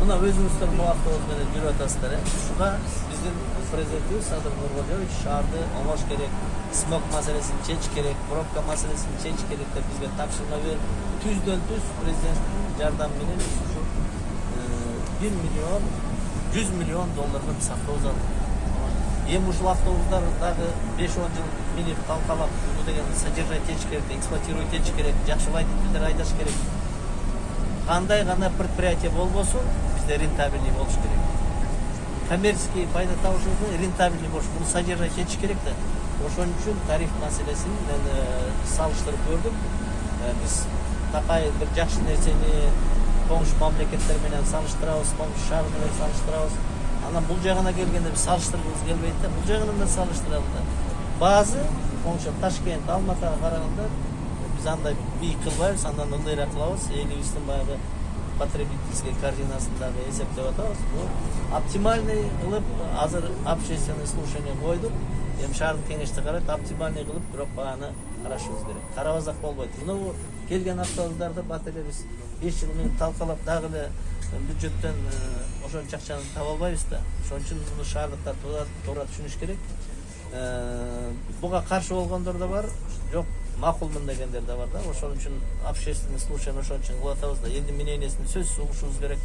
Mına özünüzden bu avtobus menен жүрүп атасыздар. Шуга биздин президентибиз Садыр Нуркожоевич шаарды оңош керек, смог маселесин чечиш керек, пробка маселесин чечиш керек деп бизге тапшырма берип, түздөн түз президенттин жардамы менен ушу 1 миллион 100 миллион долларга биз автобус алдык. Эми ушул автобустар дагы 5-10 жыл минип талкалап, бул деген содержать этиш керек, эксплуатировать этиш керек, жакшы водительдер айдаш керек. Кандай гана предприятие болбосун, бизде рентабельный болуш керек. Коммерческий пайда табыш үчүн рентабельный болуш, муну содержать этиш керек да. Ошон үчүн тариф маселесин мен салыштырып көрдүм. Биз такай бир жакшы нерсени коңшу мамлекеттер менен салыштырабыз, коңшу шаар менен салыштырабыз. Анан бул жагына келгенде биз салыштыргыбыз келбейт да, бул жагынан да салыштырабыз да. Баазы коңшу Ташкент, Алматыга караганда биз андай бийик кылбайбыз, андан ылдыйраак кылабыз. Элибиздин баягы потребительский координасындагы эсептеп атабыз. Бул оптимальный кылып азыр общественное слушание койдук. Эми шаардык кеңеште карайт, оптимальный кылып бирок бааны карашыбыз керек. Карабасак болбойт. Мына келген автобустарды бателебиз 5 жыл менен талкалап дагы эле бюджеттен ошончо акчаны таба албайбыз да. Ошон үчүн муну шаардыктар туура түшүнүш керек. Буга каршы болгондор да бар, жок макулмун дегендер да бар да. Ошон үчүн общественный слушание ошон үчүн кылып атабыз да. Элдин мнениясин сөзсүз угушубуз керек.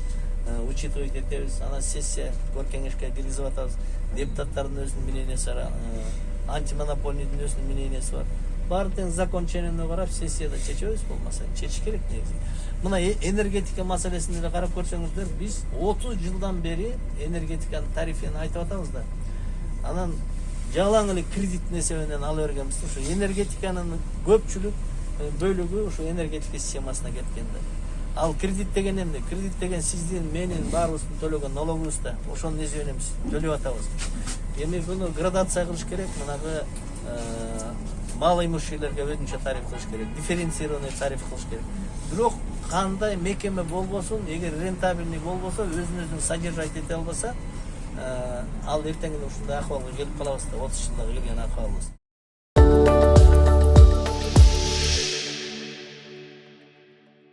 Учитывать этебиз. Анан сессия кеңешке киргизип атабыз. Депутаттардын өзүнүн мнениясы бар, антимонопольныйдын өзүнүн мнениясы бар. Баардыгын закончениене карап сессияда чечебиз, болмаса чечиш керек негизи. Мына энергетика маселесин эле карап көрсөңүздөр, биз 30 жылдан бери энергетиканын тарифин айтып атабыз да. Анан жалаң эле кредиттин эсебинен ала бергенбиз. Ушу энергетиканын көпчүлүк бөлүгү ушу энергетика системасына кеткен да. Ал кредит деген эмне? Кредит деген сиздин, менин, баарыбыздын төлөгөн налогубуз да. Ошонун эсебинен биз төлөп атабыз. Эми буну градация кылыш керек, мынагы малоимущийлерге өзүнчө тариф кылыш керек, дифференцированный тариф кылыш керек. Бирок кандай мекеме болбосун, эгер рентабельный болбосо, өзүн содержать эте албаса, ал эртең эле ушундай акыбалга келип калабыз да, 30 жылда келген акыбалыбыз.